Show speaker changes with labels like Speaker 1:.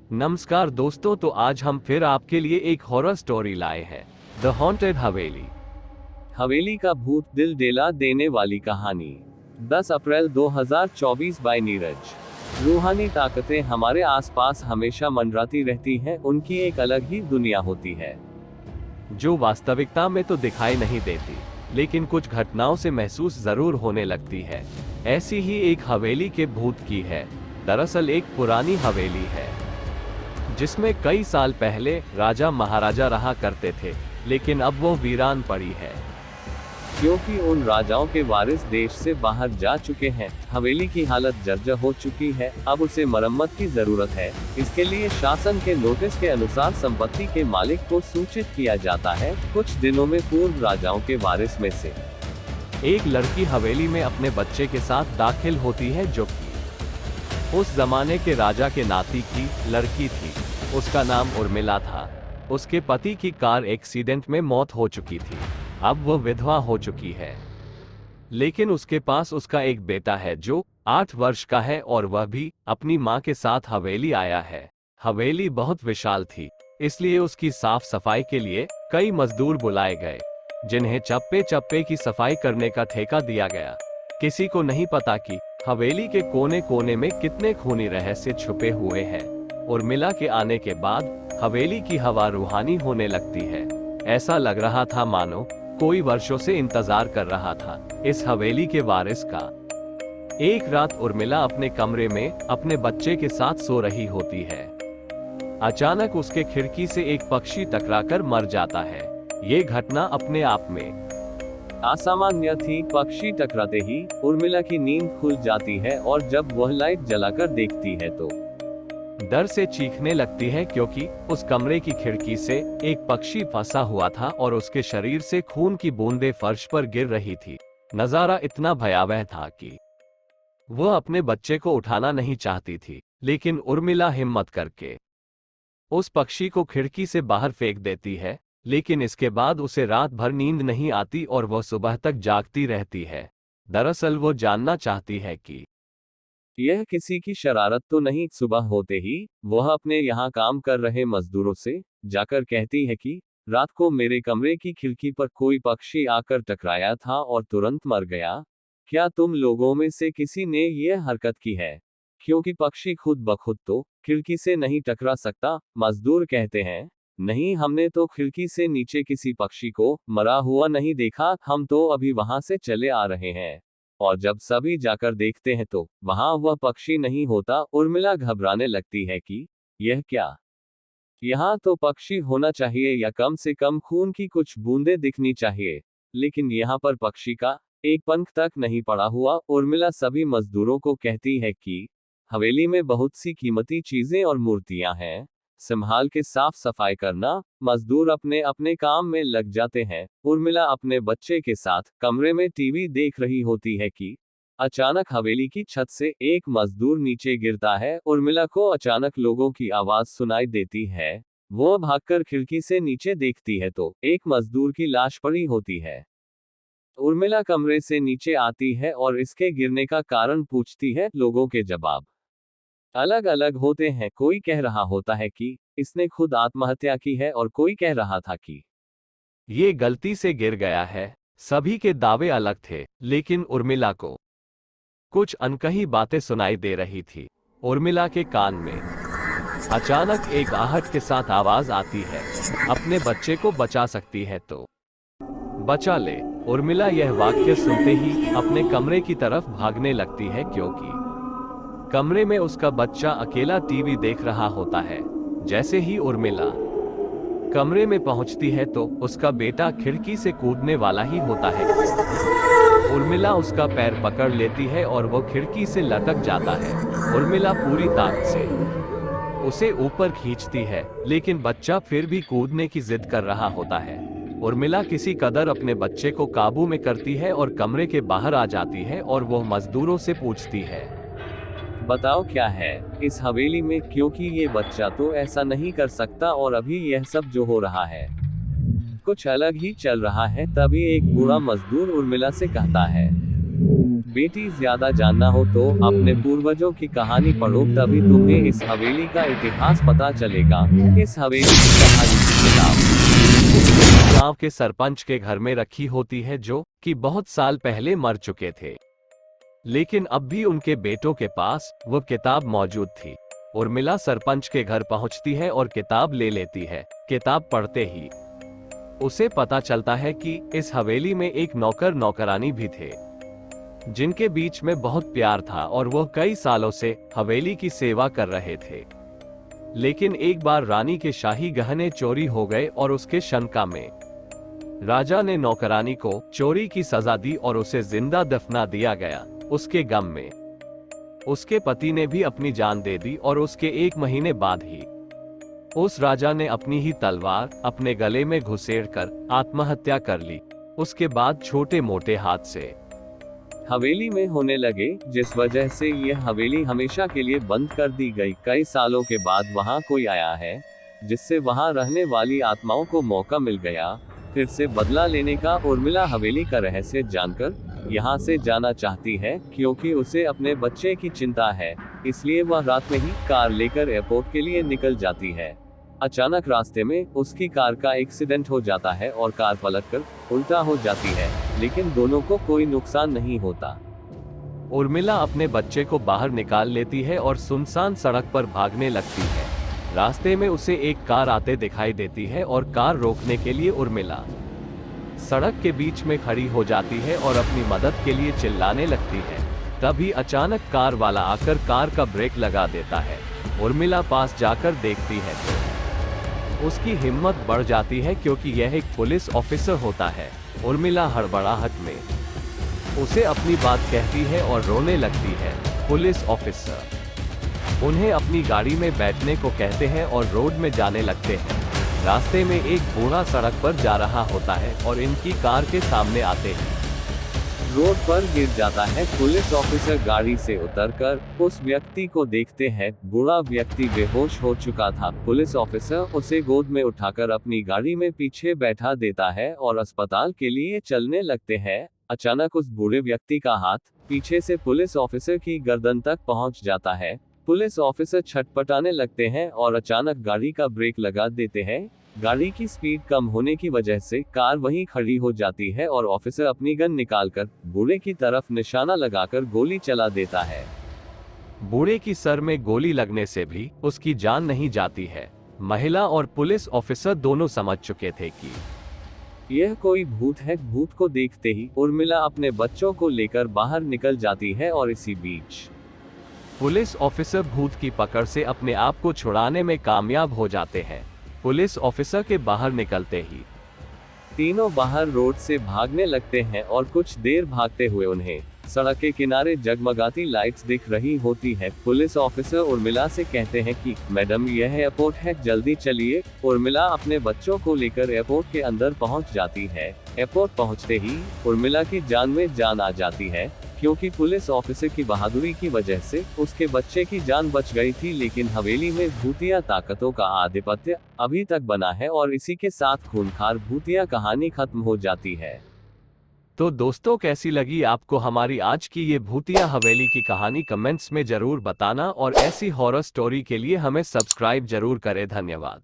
Speaker 1: नमस्कार दोस्तों, तो आज हम फिर आपके लिए एक हॉरर स्टोरी लाए हैं, द हॉन्टेड हवेली।
Speaker 2: हवेली का भूत, दिल डेला देने वाली कहानी। 10 अप्रैल 2024 बाय नीरज। रूहानी ताकतें हमारे आसपास हमेशा मंडराती रहती हैं, उनकी एक अलग ही दुनिया होती है
Speaker 1: जो वास्तविकता में तो दिखाई नहीं देती, लेकिन कुछ घटनाओं से महसूस जरूर होने लगती है। ऐसी ही एक हवेली के भूत की है। दरअसल एक पुरानी हवेली है जिसमें कई साल पहले राजा महाराजा रहा करते थे, लेकिन अब वो वीरान पड़ी है
Speaker 2: क्योंकि उन राजाओं के वारिस देश से बाहर जा चुके हैं। हवेली की हालत जर्जर हो चुकी है, अब उसे मरम्मत की जरूरत है। इसके लिए शासन के नोटिस के अनुसार संपत्ति के मालिक को सूचित किया जाता है। कुछ दिनों में पूर्व राजाओं के वारिस में से
Speaker 1: एक लड़की हवेली में अपने बच्चे के साथ दाखिल होती है, जो कि उस जमाने के राजा के नाती की लड़की थी। उसका नाम उर्मिला था। उसके पति की कार एक्सीडेंट में मौत हो चुकी थी। अब वह विधवा हो चुकी है, लेकिन उसके पास उसका एक बेटा है जो 8 वर्ष का है, और वह भी अपनी मां के साथ हवेली आया है। हवेली बहुत विशाल थी, इसलिए उसकी साफ सफाई के लिए कई मजदूर बुलाए गए, जिन्हें चप्पे चप्पे की सफाई करने का ठेका दिया गया। किसी को नहीं पता कि हवेली के कोने कोने में कितने खूनी रहस्य छुपे हुए हैं। उर्मिला के आने के बाद हवेली की हवा रूहानी होने लगती है। ऐसा लग रहा था मानो कोई वर्षों से इंतजार कर रहा था इस हवेली के वारिस का। एक रात उर्मिला अपने कमरे में अपने बच्चे के साथ सो रही होती है। अचानक उसके खिड़की से एक पक्षी टकराकर मर जाता है। ये घटना अपने आप में
Speaker 2: असामान्य थी। पक्षी टकराते ही उर्मिला की नींद खुल जाती है, और जब वह लाइट जलाकर देखती है तो
Speaker 1: डर से चीखने लगती है, क्योंकि उस कमरे की खिड़की से एक पक्षी फंसा हुआ था और उसके शरीर से खून की बूंदें फर्श पर गिर रही थी। नजारा इतना भयावह था कि वह अपने बच्चे को उठाना नहीं चाहती थी, लेकिन उर्मिला हिम्मत करके उस पक्षी को खिड़की से बाहर फेंक देती है। लेकिन इसके बाद उसे रात भर नींद नहीं आती और वह सुबह तक जागती रहती है। दरअसल वो जानना चाहती है कि
Speaker 2: यह किसी की शरारत तो नहीं। सुबह होते ही वह अपने यहाँ काम कर रहे मजदूरों से जाकर कहती है कि रात को मेरे कमरे की खिड़की पर कोई पक्षी आकर टकराया था और तुरंत मर गया। क्या तुम लोगों में से किसी ने यह हरकत की है? क्योंकि पक्षी खुद ब खुद तो खिड़की से नहीं टकरा सकता। मजदूर कहते हैं, नहीं, हमने तो खिड़की से नीचे किसी पक्षी को मरा हुआ नहीं देखा, हम तो अभी वहां से चले आ रहे हैं। और जब सभी जाकर देखते हैं तो वहां वह पक्षी नहीं होता। उर्मिला घबराने लगती है कि यह क्या, यहाँ तो पक्षी होना चाहिए, या कम से कम खून की कुछ बूंदें दिखनी चाहिए, लेकिन यहाँ पर पक्षी का एक पंख तक नहीं पड़ा हुआ। उर्मिला सभी मजदूरों को कहती है कि हवेली में बहुत सी कीमती चीजें और मूर्तियां हैं, संभाल के साफ सफाई करना। मजदूर अपने अपने काम में लग जाते हैं। उर्मिला अपने बच्चे के साथ कमरे में टीवी देख रही होती है कि अचानक हवेली की छत से एक मजदूर नीचे गिरता है। उर्मिला को अचानक लोगों की आवाज सुनाई देती है। वो भागकर खिड़की से नीचे देखती है तो एक मजदूर की लाश पड़ी होती है। उर्मिला कमरे से नीचे आती है और इसके गिरने का कारण पूछती है। लोगों के जवाब अलग अलग होते हैं। कोई कह रहा होता है कि इसने खुद आत्महत्या की है, और कोई कह रहा था कि
Speaker 1: ये गलती से गिर गया है। सभी के दावे अलग थे, लेकिन उर्मिला को कुछ अनकही बातें सुनाई दे रही थी। उर्मिला के कान में अचानक एक आहट के साथ आवाज आती है, अपने बच्चे को बचा सकती है तो बचा ले। उर्मिला यह वाक्य सुनते ही अपने कमरे की तरफ भागने लगती है, क्योंकि कमरे में उसका बच्चा अकेला टीवी देख रहा होता है। जैसे ही उर्मिला कमरे में पहुंचती है तो उसका बेटा खिड़की से कूदने वाला ही होता है। उर्मिला उसका पैर पकड़ लेती है और वो खिड़की से लटक जाता है। उर्मिला पूरी ताकत से उसे ऊपर खींचती है, लेकिन बच्चा फिर भी कूदने की जिद कर रहा होता है। उर्मिला किसी कदर अपने बच्चे को काबू में करती है और कमरे के बाहर आ जाती है, और वो मजदूरों से पूछती है,
Speaker 2: बताओ क्या है इस हवेली में, क्योंकि ये बच्चा तो ऐसा नहीं कर सकता, और अभी यह सब जो हो रहा है कुछ अलग ही चल रहा है। तभी एक बूढ़ा मजदूर उर्मिला से कहता है, बेटी, ज्यादा जानना हो तो अपने पूर्वजों की कहानी पढ़ो, तभी तुम्हें इस हवेली का इतिहास पता चलेगा। इस हवेली की कहानी की किताब
Speaker 1: गांव के सरपंच के घर में रखी होती है, जो कि बहुत साल पहले मर चुके थे, लेकिन अब भी उनके बेटों के पास वो किताब मौजूद थी। उर्मिला सरपंच के घर पहुंचती है और किताब ले लेती है। किताब पढ़ते ही उसे पता चलता है कि इस हवेली में एक नौकर नौकरानी भी थे, जिनके बीच में बहुत प्यार था और वह कई सालों से हवेली की सेवा कर रहे थे। लेकिन एक बार रानी के शाही गहने चोरी हो गए और उसके शंका में राजा ने नौकरानी को चोरी की सजा दी और उसे जिंदा दफना दिया गया। उसके गम में उसके पति ने भी अपनी जान दे दी और उसके 1 महीने बाद ही उस राजा ने अपनी ही तलवार अपने गले में घुसेड़कर आत्महत्या कर ली। उसके बाद छोटे मोटे हादसे
Speaker 2: हवेली में होने लगे, जिस वजह से यह हवेली हमेशा के लिए बंद कर दी गई। कई सालों के बाद वहां कोई आया है, जिससे वहां रहने वाली आत्माओं को मौका मिल गया फिर से बदला लेने का। उर्मिला हवेली का रहस्य जानकर यहां से जाना चाहती है, क्योंकि उसे अपने बच्चे की चिंता है। इसलिए वह रात में ही कार लेकर एयरपोर्ट के लिए निकल जाती है। अचानक रास्ते में उसकी कार का एक्सीडेंट हो जाता है और कार पलटकर उल्टा हो जाती है, लेकिन दोनों को कोई नुकसान नहीं होता।
Speaker 1: उर्मिला अपने बच्चे को बाहर निकाल लेती है और सुनसान सड़क पर भागने लगती है। रास्ते में उसे एक कार आते दिखाई देती है और कार रोकने के लिए उर्मिला सड़क के बीच में खड़ी हो जाती है और अपनी मदद के लिए चिल्लाने लगती है। तभी अचानक कार वाला आकर कार का ब्रेक लगा देता है। उर्मिला पास जाकर देखती है तो उसकी हिम्मत बढ़ जाती है, क्योंकि यह एक पुलिस ऑफिसर होता है। उर्मिला हड़बड़ाहट में उसे अपनी बात कहती है और रोने लगती है। पुलिस ऑफिसर उन्हें अपनी गाड़ी में बैठने को कहते हैं और रोड में जाने लगते हैं। रास्ते में एक बूढ़ा सड़क पर जा रहा होता है और इनकी कार के सामने आते हैं।
Speaker 2: रोड पर गिर जाता है। पुलिस ऑफिसर गाड़ी से उतरकर उस व्यक्ति को देखते हैं। बूढ़ा व्यक्ति बेहोश हो चुका था। पुलिस ऑफिसर उसे गोद में उठाकर अपनी गाड़ी में पीछे बैठा देता है और अस्पताल के लिए चलने लगते हैं। अचानक उस बूढ़े व्यक्ति का हाथ पीछे से पुलिस ऑफिसर की गर्दन तक पहुंच जाता है। पुलिस ऑफिसर छटपटाने लगते हैं और अचानक गाड़ी का ब्रेक लगा देते हैं। गाड़ी की स्पीड कम होने की वजह से कार वहीं खड़ी हो जाती है और ऑफिसर अपनी गन निकालकर बूढ़े की तरफ निशाना लगाकर गोली चला देता है।
Speaker 1: बूढ़े की सर में गोली लगने से भी उसकी जान नहीं जाती है। महिला और पुलिस ऑफिसर दोनों समझ चुके थे कि
Speaker 2: यह कोई भूत है। भूत को देखते ही उर्मिला अपने बच्चों को लेकर बाहर निकल जाती है और इसी बीच
Speaker 1: पुलिस ऑफिसर भूत की पकड़ से अपने आप को छुड़ाने में कामयाब हो जाते हैं। पुलिस ऑफिसर के बाहर निकलते ही
Speaker 2: तीनों बाहर रोड से भागने लगते हैं और कुछ देर भागते हुए उन्हें सड़क के किनारे जगमगाती लाइट्स दिख रही होती है। पुलिस ऑफिसर उर्मिला से कहते हैं कि मैडम, यह एयरपोर्ट है, जल्दी चलिए। उर्मिला अपने बच्चों को लेकर एयरपोर्ट के अंदर पहुंच जाती है। एयरपोर्ट पहुंचते ही उर्मिला की जान में जान आ जाती है, क्योंकि पुलिस ऑफिसर की बहादुरी की वजह से उसके बच्चे की जान बच गई थी। लेकिन हवेली में भूतिया ताकतों का आधिपत्य अभी तक बना है और इसी के साथ खूंखार भूतिया कहानी खत्म हो जाती है।
Speaker 1: तो दोस्तों, कैसी लगी आपको हमारी आज की ये भूतिया हवेली की कहानी? कमेंट्स में जरूर बताना और ऐसी हॉरर स्टोरी के लिए हमें सब्सक्राइब जरूर करें। धन्यवाद।